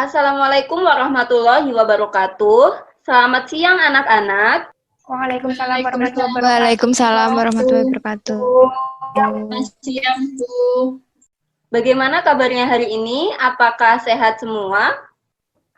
Assalamualaikum warahmatullahi wabarakatuh. Selamat siang anak-anak. Waalaikumsalam warahmatullahi wabarakatuh. Waalaikumsalam warahmatullahi wabarakatuh. Selamat siang, Bu. Bagaimana kabarnya hari ini? Apakah sehat semua?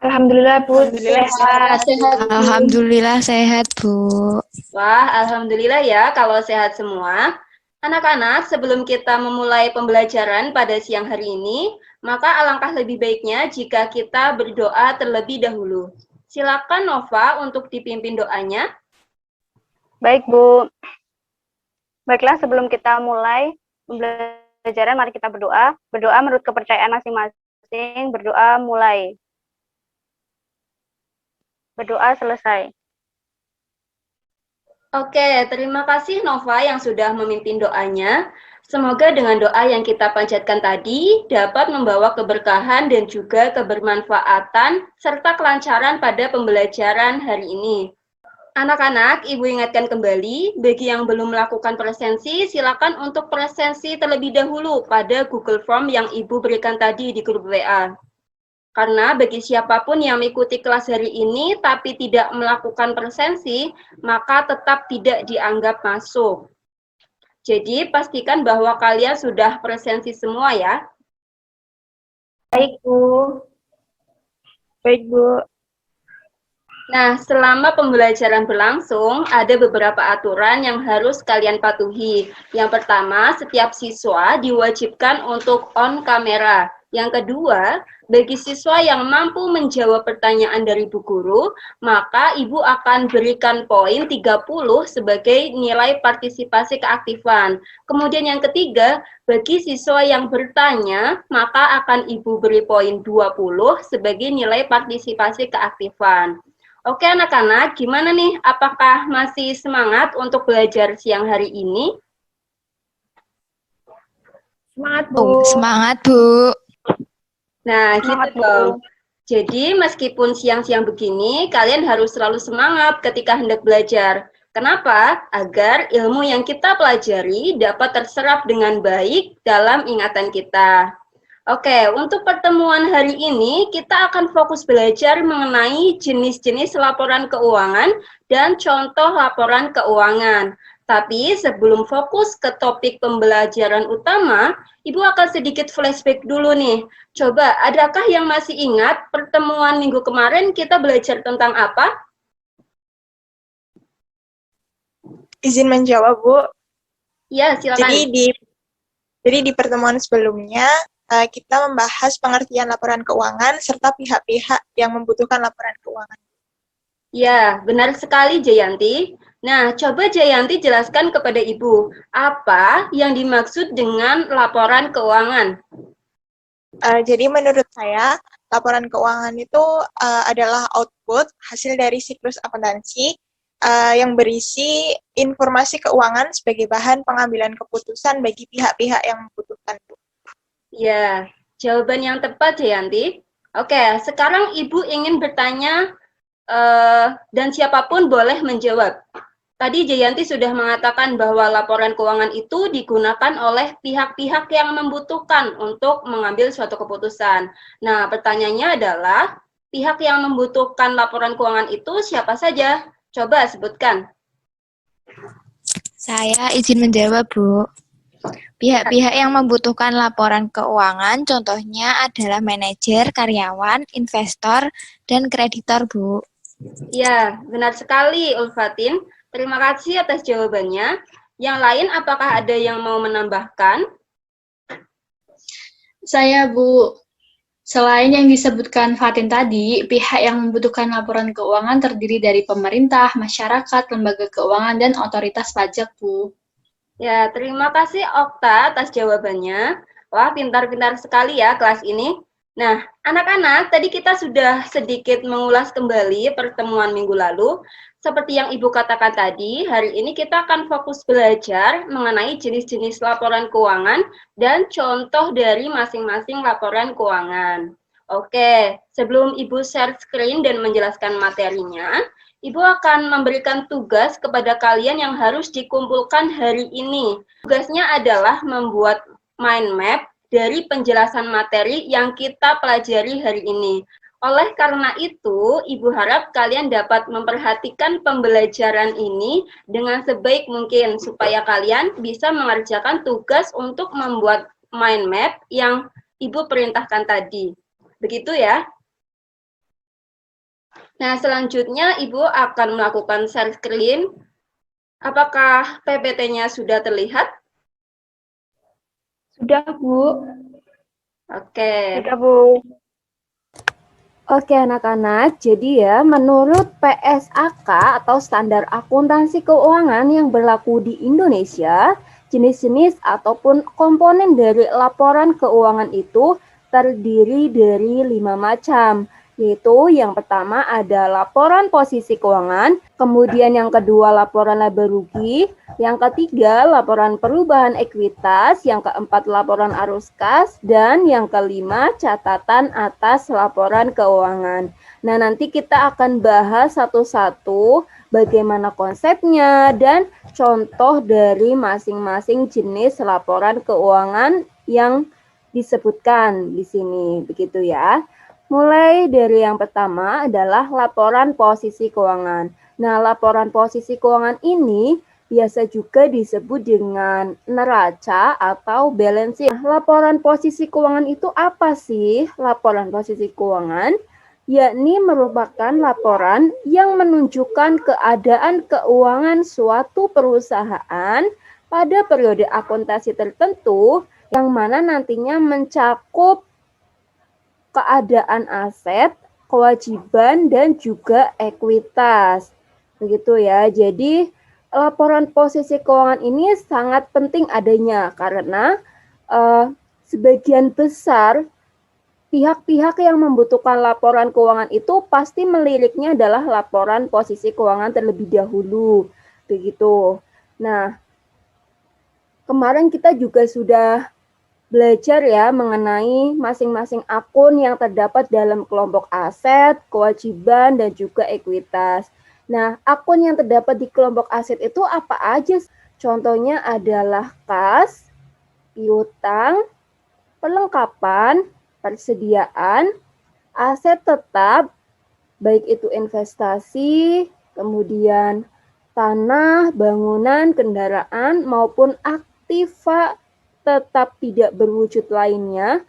Alhamdulillah, Bu. Sehat. Alhamdulillah sehat, Bu. Wah, alhamdulillah ya kalau sehat semua. Anak-anak, sebelum kita memulai pembelajaran pada siang hari ini, maka alangkah lebih baiknya jika kita berdoa terlebih dahulu. Silakan Nova untuk dipimpin doanya. Baik, Bu. Baiklah, sebelum kita mulai pembelajaran, mari kita berdoa. Berdoa menurut kepercayaan masing-masing. Berdoa mulai. Berdoa selesai. Oke, terima kasih Nova yang sudah memimpin doanya. Semoga dengan doa yang kita panjatkan tadi dapat membawa keberkahan dan juga kebermanfaatan serta kelancaran pada pembelajaran hari ini. Anak-anak, Ibu ingatkan kembali, bagi yang belum melakukan presensi, silakan untuk presensi terlebih dahulu pada Google Form yang Ibu berikan tadi di grup WA. Karena bagi siapapun yang mengikuti kelas hari ini tapi tidak melakukan presensi, maka tetap tidak dianggap masuk. Jadi pastikan bahwa kalian sudah presensi semua ya. Baik, Bu. Baik, Bu. Nah, selama pembelajaran berlangsung, ada beberapa aturan yang harus kalian patuhi. Yang pertama, setiap siswa diwajibkan untuk on kamera. Yang kedua, bagi siswa yang mampu menjawab pertanyaan dari Bu Guru, maka Ibu akan berikan poin 30 sebagai nilai partisipasi keaktifan. Kemudian yang ketiga, bagi siswa yang bertanya, maka akan Ibu beri poin 20 sebagai nilai partisipasi keaktifan. Oke anak-anak, gimana nih? Apakah masih semangat untuk belajar siang hari ini? Semangat, Bu. Oh, semangat, Bu. Nah, Semangat, gitu dong. Jadi, meskipun siang-siang begini, kalian harus selalu semangat ketika hendak belajar. Kenapa? Agar ilmu yang kita pelajari dapat terserap dengan baik dalam ingatan kita. Oke, untuk pertemuan hari ini, kita akan fokus belajar mengenai jenis-jenis laporan keuangan dan contoh laporan keuangan. Tapi sebelum fokus ke topik pembelajaran utama, Ibu akan sedikit flashback dulu nih. Coba, adakah yang masih ingat pertemuan minggu kemarin kita belajar tentang apa? Izin menjawab, Bu. Ya, silakan. Jadi di pertemuan sebelumnya, kita membahas pengertian laporan keuangan serta pihak-pihak yang membutuhkan laporan keuangan. Ya, benar sekali Jayanti. Nah, coba Jayanti jelaskan kepada Ibu, apa yang dimaksud dengan laporan keuangan? Jadi menurut saya, laporan keuangan itu adalah output hasil dari siklus akuntansi yang berisi informasi keuangan sebagai bahan pengambilan keputusan bagi pihak-pihak yang membutuhkan. Ya, jawaban yang tepat Jayanti. Oke, sekarang Ibu ingin bertanya dan siapapun boleh menjawab. Tadi Jayanti sudah mengatakan bahwa laporan keuangan itu digunakan oleh pihak-pihak yang membutuhkan untuk mengambil suatu keputusan. Nah, pertanyaannya adalah, pihak yang membutuhkan laporan keuangan itu siapa saja? Coba sebutkan. Saya izin menjawab, Bu. Pihak-pihak yang membutuhkan laporan keuangan contohnya adalah manajer, karyawan, investor, dan kreditor, Bu. Ya, benar sekali Ulfatin. Terima kasih atas jawabannya. Yang lain apakah ada yang mau menambahkan? Saya, Bu. Selain yang disebutkan Fatin tadi, pihak yang membutuhkan laporan keuangan terdiri dari pemerintah, masyarakat, lembaga keuangan, dan otoritas pajak, Bu. Ya, terima kasih Okta atas jawabannya. Wah, pintar-pintar sekali ya kelas ini. Nah, anak-anak, tadi kita sudah sedikit mengulas kembali pertemuan minggu lalu. Seperti yang Ibu katakan tadi, hari ini kita akan fokus belajar mengenai jenis-jenis laporan keuangan dan contoh dari masing-masing laporan keuangan. Oke, sebelum Ibu share screen dan menjelaskan materinya, Ibu akan memberikan tugas kepada kalian yang harus dikumpulkan hari ini. Tugasnya adalah membuat mind map dari penjelasan materi yang kita pelajari hari ini. Oleh karena itu, Ibu harap kalian dapat memperhatikan pembelajaran ini dengan sebaik mungkin supaya kalian bisa mengerjakan tugas untuk membuat mind map yang Ibu perintahkan tadi. Begitu ya. Nah, selanjutnya Ibu akan melakukan share screen. Apakah PPT-nya sudah terlihat? Sudah, Bu. Oke. Sudah, Bu. Oke anak-anak, jadi ya menurut PSAK atau Standar Akuntansi Keuangan yang berlaku di Indonesia, jenis-jenis ataupun komponen dari laporan keuangan itu terdiri dari 5 macam, yaitu yang pertama ada laporan posisi keuangan, kemudian yang kedua laporan laba rugi, yang ketiga laporan perubahan ekuitas, yang keempat laporan arus kas, dan yang kelima catatan atas laporan keuangan. Nah, nanti kita akan bahas satu-satu bagaimana konsepnya dan contoh dari masing-masing jenis laporan keuangan yang disebutkan di sini, begitu ya. Mulai dari yang pertama adalah laporan posisi keuangan. Nah, laporan posisi keuangan ini biasa juga disebut dengan neraca atau balance sheet. Laporan posisi keuangan itu apa sih? Laporan posisi keuangan yakni merupakan laporan yang menunjukkan keadaan keuangan suatu perusahaan pada periode akuntansi tertentu yang mana nantinya mencakup keadaan aset, kewajiban, dan juga ekuitas. Begitu ya. Jadi, laporan posisi keuangan ini sangat penting adanya karena sebagian besar pihak-pihak yang membutuhkan laporan keuangan itu pasti meliriknya adalah laporan posisi keuangan terlebih dahulu. Begitu. Nah, kemarin kita juga sudah belajar ya mengenai masing-masing akun yang terdapat dalam kelompok aset, kewajiban, dan juga ekuitas. Nah, akun yang terdapat di kelompok aset itu apa aja? Contohnya adalah kas, piutang, perlengkapan, persediaan, aset tetap, baik itu investasi, kemudian tanah, bangunan, kendaraan, maupun aktiva tetap tidak berwujud lainnya.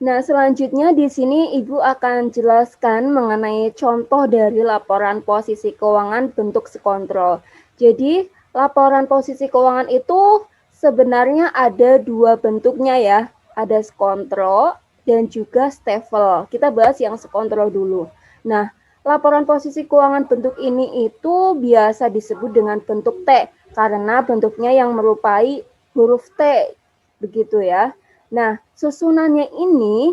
Nah, selanjutnya di sini Ibu akan jelaskan mengenai contoh dari laporan posisi keuangan bentuk sekontrol. Jadi, laporan posisi keuangan itu sebenarnya ada dua bentuknya ya. Ada sekontrol dan juga stafel. Kita bahas yang sekontrol dulu. Nah, laporan posisi keuangan bentuk ini itu biasa disebut dengan bentuk T karena bentuknya yang merupai huruf T. Begitu ya. Nah, susunannya ini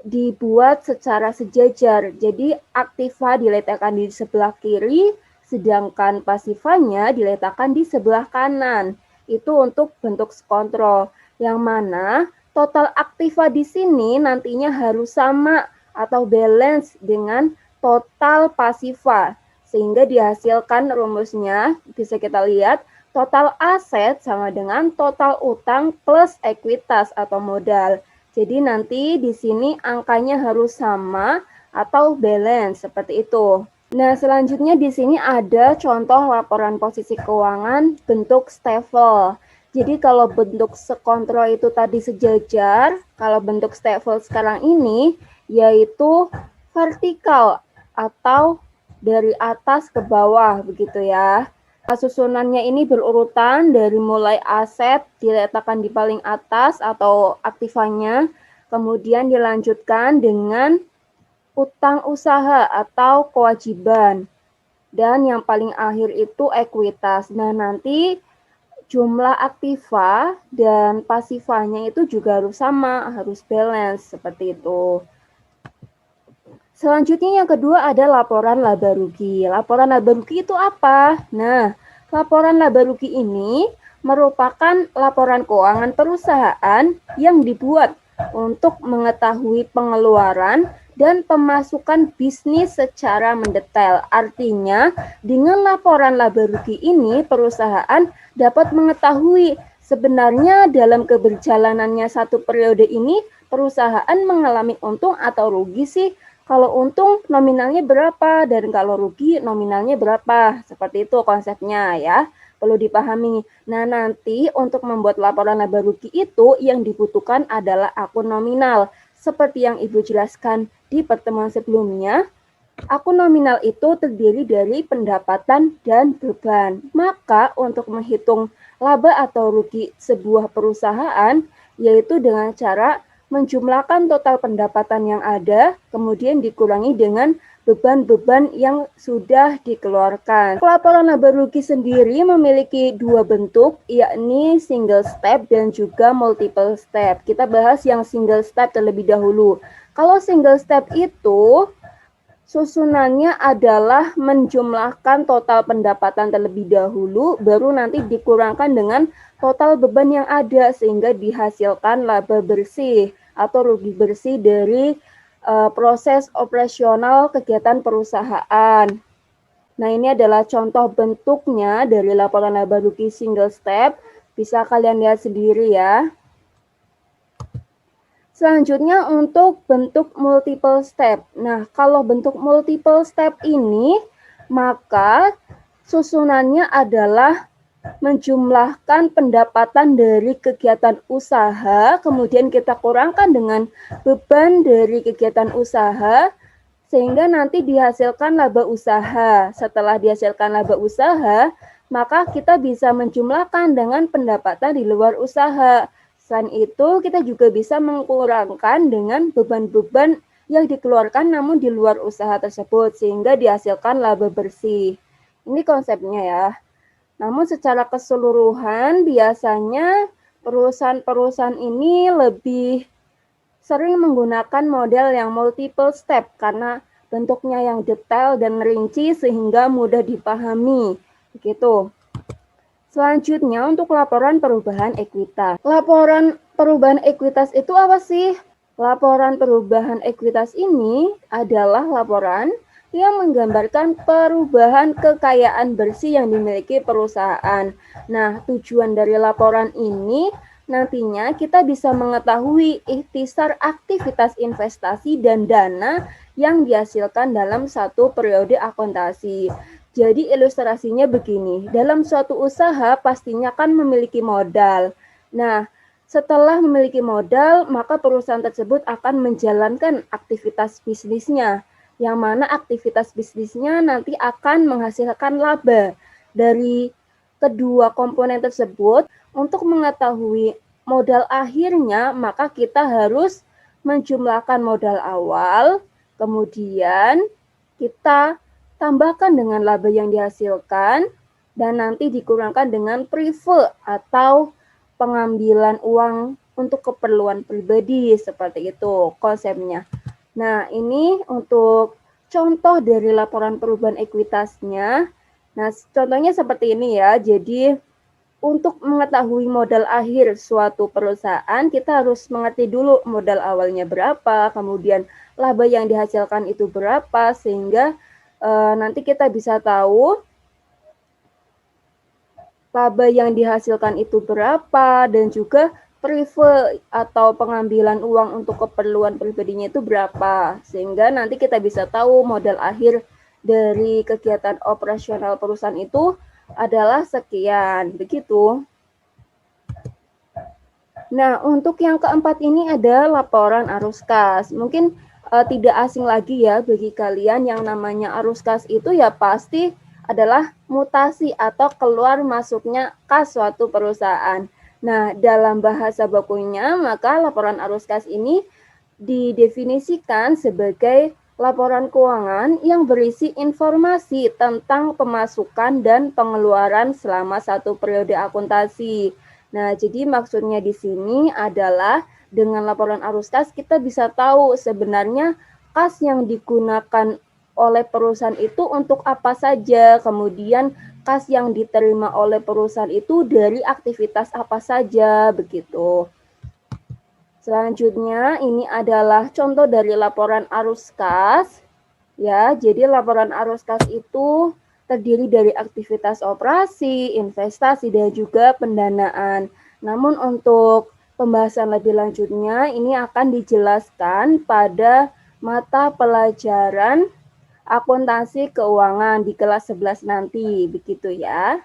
dibuat secara sejajar. Jadi, aktiva diletakkan di sebelah kiri, sedangkan pasifanya diletakkan di sebelah kanan. Itu untuk bentuk sekontrol. Yang mana total aktiva di sini nantinya harus sama atau balance dengan total pasiva. Sehingga dihasilkan rumusnya, bisa kita lihat, total aset sama dengan total utang plus ekuitas atau modal. Jadi nanti di sini angkanya harus sama atau balance seperti itu. Nah, selanjutnya di sini ada contoh laporan posisi keuangan bentuk stafel. Jadi kalau bentuk sekontrol itu tadi sejajar, kalau bentuk stafel sekarang ini yaitu vertikal atau dari atas ke bawah begitu ya. Susunannya ini berurutan dari mulai aset diletakkan di paling atas atau aktivanya, kemudian dilanjutkan dengan utang usaha atau kewajiban, dan yang paling akhir itu ekuitas. Nah, nanti jumlah aktiva dan pasifanya itu juga harus sama, harus balance seperti itu. Selanjutnya yang kedua ada laporan laba rugi. Laporan laba rugi itu apa? Nah, laporan laba rugi ini merupakan laporan keuangan perusahaan yang dibuat untuk mengetahui pengeluaran dan pemasukan bisnis secara mendetail. Artinya, dengan laporan laba rugi ini perusahaan dapat mengetahui sebenarnya dalam keberjalanannya satu periode ini perusahaan mengalami untung atau rugi sih. Kalau untung nominalnya berapa dan kalau rugi nominalnya berapa. Seperti itu konsepnya ya. Perlu dipahami. Nah, nanti untuk membuat laporan laba rugi itu yang dibutuhkan adalah akun nominal. Seperti yang Ibu jelaskan di pertemuan sebelumnya, akun nominal itu terdiri dari pendapatan dan beban. Maka untuk menghitung laba atau rugi sebuah perusahaan, yaitu dengan cara menjumlahkan total pendapatan yang ada, kemudian dikurangi dengan beban-beban yang sudah dikeluarkan. Laporan laba rugi sendiri memiliki dua bentuk, yakni single step dan juga multiple step. Kita bahas yang single step terlebih dahulu. Kalau single step itu susunannya adalah menjumlahkan total pendapatan terlebih dahulu, baru nanti dikurangkan dengan total beban yang ada, sehingga dihasilkan laba bersih atau rugi bersih dari proses operasional kegiatan perusahaan. Nah, ini adalah contoh bentuknya dari laporan laba rugi single step. Bisa kalian lihat sendiri ya. Selanjutnya untuk bentuk multiple step. Nah, kalau bentuk multiple step ini, maka susunannya adalah menjumlahkan pendapatan dari kegiatan usaha, kemudian kita kurangkan dengan beban dari kegiatan usaha, sehingga nanti dihasilkan laba usaha. Setelah dihasilkan laba usaha, maka kita bisa menjumlahkan dengan pendapatan di luar usaha. Selain itu, kita juga bisa mengkurangkan dengan beban-beban yang dikeluarkan namun di luar usaha tersebut, sehingga dihasilkan laba bersih. Ini konsepnya ya. Namun secara keseluruhan, biasanya perusahaan-perusahaan ini lebih sering menggunakan model yang multiple step karena bentuknya yang detail dan rinci sehingga mudah dipahami. Begitu. Selanjutnya untuk laporan perubahan ekuitas. Laporan perubahan ekuitas itu apa sih? Laporan perubahan ekuitas ini adalah laporan yang menggambarkan perubahan kekayaan bersih yang dimiliki perusahaan. Nah, tujuan dari laporan ini nantinya kita bisa mengetahui ikhtisar aktivitas investasi dan dana yang dihasilkan dalam satu periode akontasi. Jadi ilustrasinya begini, dalam suatu usaha pastinya kan memiliki modal. Nah, setelah memiliki modal, maka perusahaan tersebut akan menjalankan aktivitas bisnisnya, yang mana aktivitas bisnisnya nanti akan menghasilkan laba. Dari kedua komponen tersebut, untuk mengetahui modal akhirnya, maka kita harus menjumlahkan modal awal, kemudian kita tambahkan dengan laba yang dihasilkan, dan nanti dikurangkan dengan prive atau pengambilan uang untuk keperluan pribadi, seperti itu konsepnya. Nah, ini untuk contoh dari laporan perubahan ekuitasnya. Nah, contohnya seperti ini ya. Jadi, untuk mengetahui modal akhir suatu perusahaan, kita harus mengerti dulu modal awalnya berapa, kemudian laba yang dihasilkan itu berapa, sehingga nanti kita bisa tahu laba yang dihasilkan itu berapa dan juga prive atau pengambilan uang untuk keperluan pribadinya itu berapa, sehingga nanti kita bisa tahu modal akhir dari kegiatan operasional perusahaan itu adalah sekian, begitu. Nah, untuk yang keempat ini ada laporan arus kas. Mungkin tidak asing lagi ya bagi kalian, yang namanya arus kas itu ya pasti adalah mutasi atau keluar masuknya kas suatu perusahaan. Nah, dalam bahasa bakunya, maka laporan arus kas ini didefinisikan sebagai laporan keuangan yang berisi informasi tentang pemasukan dan pengeluaran selama satu periode akuntansi. Nah, jadi maksudnya di sini adalah dengan laporan arus kas kita bisa tahu sebenarnya kas yang digunakan oleh perusahaan itu untuk apa saja, kemudian kas yang diterima oleh perusahaan itu dari aktivitas apa saja, begitu. Selanjutnya ini adalah contoh dari laporan arus kas. Ya, jadi laporan arus kas itu terdiri dari aktivitas operasi, investasi, dan juga pendanaan. Namun untuk pembahasan lebih lanjutnya ini akan dijelaskan pada mata pelajaran akuntansi keuangan di kelas 11 nanti, begitu ya.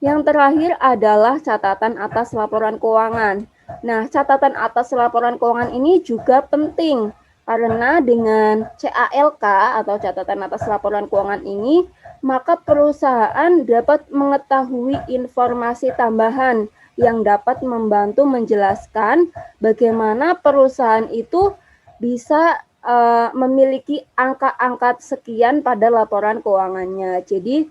Yang terakhir adalah catatan atas laporan keuangan. Nah, catatan atas laporan keuangan ini juga penting karena dengan CALK atau catatan atas laporan keuangan ini, maka perusahaan dapat mengetahui informasi tambahan yang dapat membantu menjelaskan bagaimana perusahaan itu bisa memiliki angka-angka sekian pada laporan keuangannya. Jadi,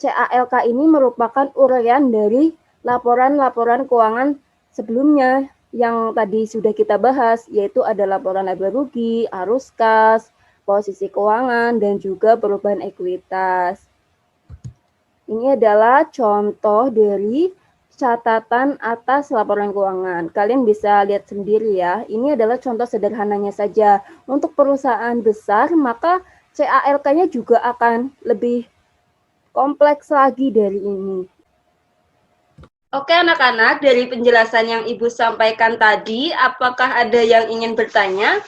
CALK ini merupakan uraian dari laporan-laporan keuangan sebelumnya yang tadi sudah kita bahas, yaitu ada laporan laba rugi, arus kas, posisi keuangan, dan juga perubahan ekuitas. Ini adalah contoh dari catatan atas laporan keuangan. Kalian bisa lihat sendiri ya, ini adalah contoh sederhananya saja. Untuk perusahaan besar, maka CALK-nya juga akan lebih kompleks lagi dari ini. Oke anak-anak, dari penjelasan yang Ibu sampaikan tadi, apakah ada yang ingin bertanya?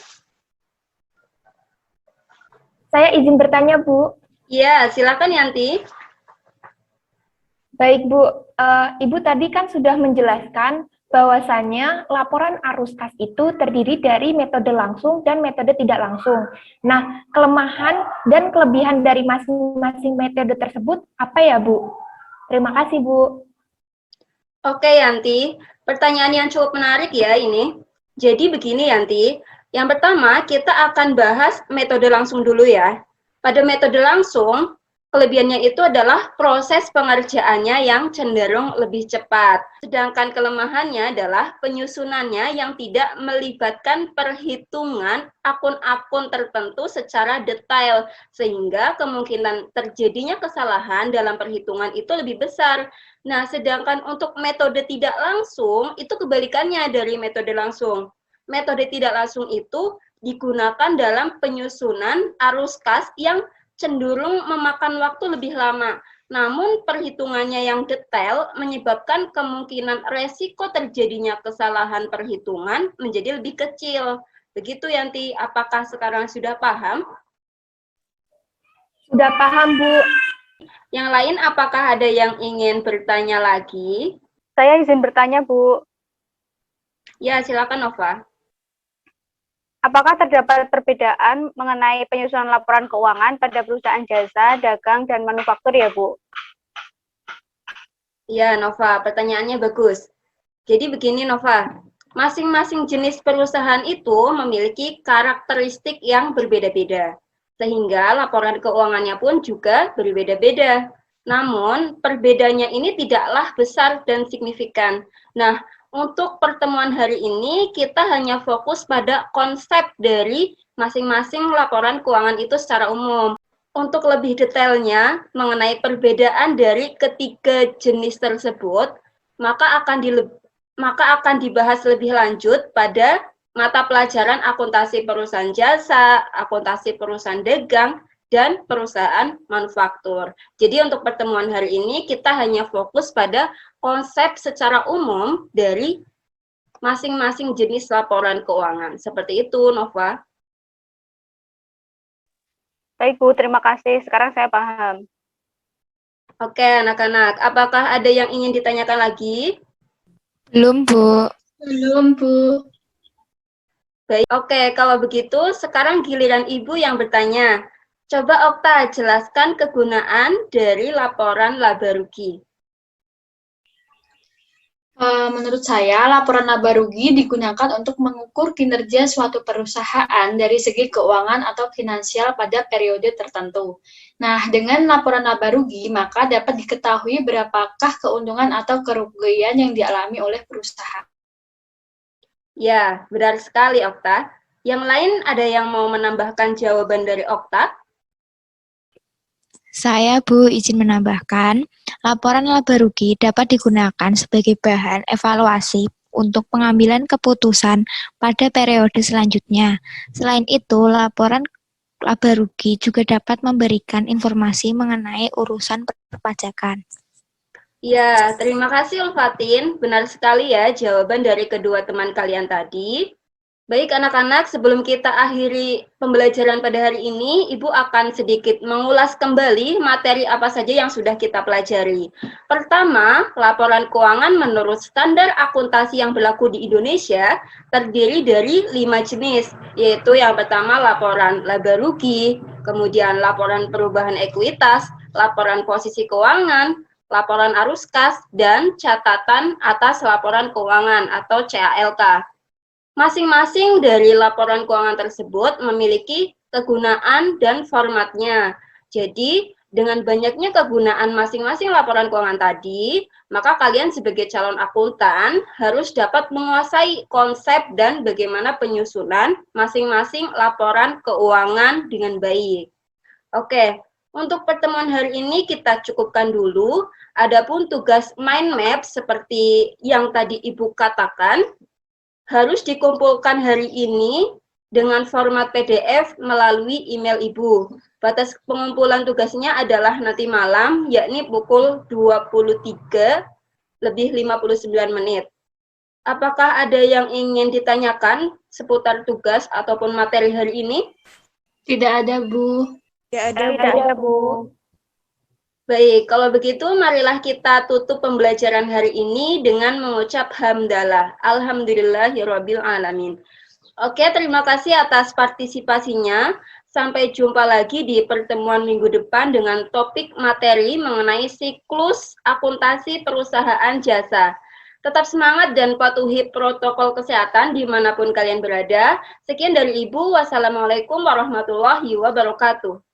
Saya izin bertanya, Bu. Iya, silakan Yanti. Baik, Bu. Ibu tadi kan sudah menjelaskan bahwasannya laporan arus kas itu terdiri dari metode langsung dan metode tidak langsung. Nah, kelemahan dan kelebihan dari masing-masing metode tersebut apa ya, Bu? Terima kasih, Bu. Oke Yanti, pertanyaan yang cukup menarik ya ini. Jadi begini Yanti, yang pertama kita akan bahas metode langsung dulu ya. Pada metode langsung, kelebihannya itu adalah proses pengerjaannya yang cenderung lebih cepat. Sedangkan kelemahannya adalah penyusunannya yang tidak melibatkan perhitungan akun-akun tertentu secara detail, sehingga kemungkinan terjadinya kesalahan dalam perhitungan itu lebih besar. Nah, sedangkan untuk metode tidak langsung, itu kebalikannya dari metode langsung. Metode tidak langsung itu digunakan dalam penyusunan arus kas yang cenderung memakan waktu lebih lama. Namun perhitungannya yang detail menyebabkan kemungkinan resiko terjadinya kesalahan perhitungan menjadi lebih kecil. Begitu Yanti, apakah sekarang sudah paham? Sudah paham, Bu. Yang lain apakah ada yang ingin bertanya lagi? Saya izin bertanya, Bu. Ya, silakan Nova. Apakah terdapat perbedaan mengenai penyusunan laporan keuangan pada perusahaan jasa, dagang, dan manufaktur ya, Bu? Ya, Nova, pertanyaannya bagus. Jadi begini, Nova. Masing-masing jenis perusahaan itu memiliki karakteristik yang berbeda-beda. Sehingga laporan keuangannya pun juga berbeda-beda. Namun, perbedaannya ini tidaklah besar dan signifikan. Nah, untuk pertemuan hari ini, kita hanya fokus pada konsep dari masing-masing laporan keuangan itu secara umum. Untuk lebih detailnya mengenai perbedaan dari ketiga jenis tersebut, maka akan dibahas lebih lanjut pada mata pelajaran akuntansi perusahaan jasa, akuntansi perusahaan dagang, dan perusahaan manufaktur. Jadi untuk pertemuan hari ini kita hanya fokus pada konsep secara umum dari masing-masing jenis laporan keuangan. Seperti itu, Nova. Baik, Bu. Terima kasih. Sekarang saya paham. Oke, anak-anak. Apakah ada yang ingin ditanyakan lagi? Belum, Bu. Belum, Bu. Baik, oke. Kalau begitu, sekarang giliran Ibu yang bertanya. Coba Okta jelaskan kegunaan dari laporan laba rugi. Menurut saya, laporan laba rugi digunakan untuk mengukur kinerja suatu perusahaan dari segi keuangan atau finansial pada periode tertentu. Nah, dengan laporan laba rugi, maka dapat diketahui berapakah keuntungan atau kerugian yang dialami oleh perusahaan. Ya, benar sekali, Okta. Yang lain ada yang mau menambahkan jawaban dari Okta? Saya, Bu, izin menambahkan, laporan laba rugi dapat digunakan sebagai bahan evaluasi untuk pengambilan keputusan pada periode selanjutnya. Selain itu, laporan laba rugi juga dapat memberikan informasi mengenai urusan perpajakan. Ya, terima kasih Ulfatin. Benar sekali ya jawaban dari kedua teman kalian tadi. Baik anak-anak, sebelum kita akhiri pembelajaran pada hari ini, Ibu akan sedikit mengulas kembali materi apa saja yang sudah kita pelajari. Pertama, laporan keuangan menurut standar akuntansi yang berlaku di Indonesia terdiri dari 5 jenis, yaitu yang pertama laporan laba rugi, kemudian laporan perubahan ekuitas, laporan posisi keuangan, laporan arus kas, dan catatan atas laporan keuangan atau CALK. Masing-masing dari laporan keuangan tersebut memiliki kegunaan dan formatnya. Jadi, dengan banyaknya kegunaan masing-masing laporan keuangan tadi, maka kalian sebagai calon akuntan harus dapat menguasai konsep dan bagaimana penyusunan masing-masing laporan keuangan dengan baik. Oke, untuk pertemuan hari ini kita cukupkan dulu. Adapun tugas mind map seperti yang tadi Ibu katakan, harus dikumpulkan hari ini dengan format PDF melalui email Ibu. Batas pengumpulan tugasnya adalah nanti malam, yakni pukul 23 lebih 59 menit. Apakah ada yang ingin ditanyakan seputar tugas ataupun materi hari ini? Tidak ada, Bu. Tidak ada, Tidak ada, Bu. Baik, kalau begitu marilah kita tutup pembelajaran hari ini dengan mengucap hamdalah. Alhamdulillahirabbil alamin. Oke, terima kasih atas partisipasinya. Sampai jumpa lagi di pertemuan minggu depan dengan topik materi mengenai siklus akuntansi perusahaan jasa. Tetap semangat dan patuhi protokol kesehatan dimanapun kalian berada. Sekian dari Ibu. Wassalamualaikum warahmatullahi wabarakatuh.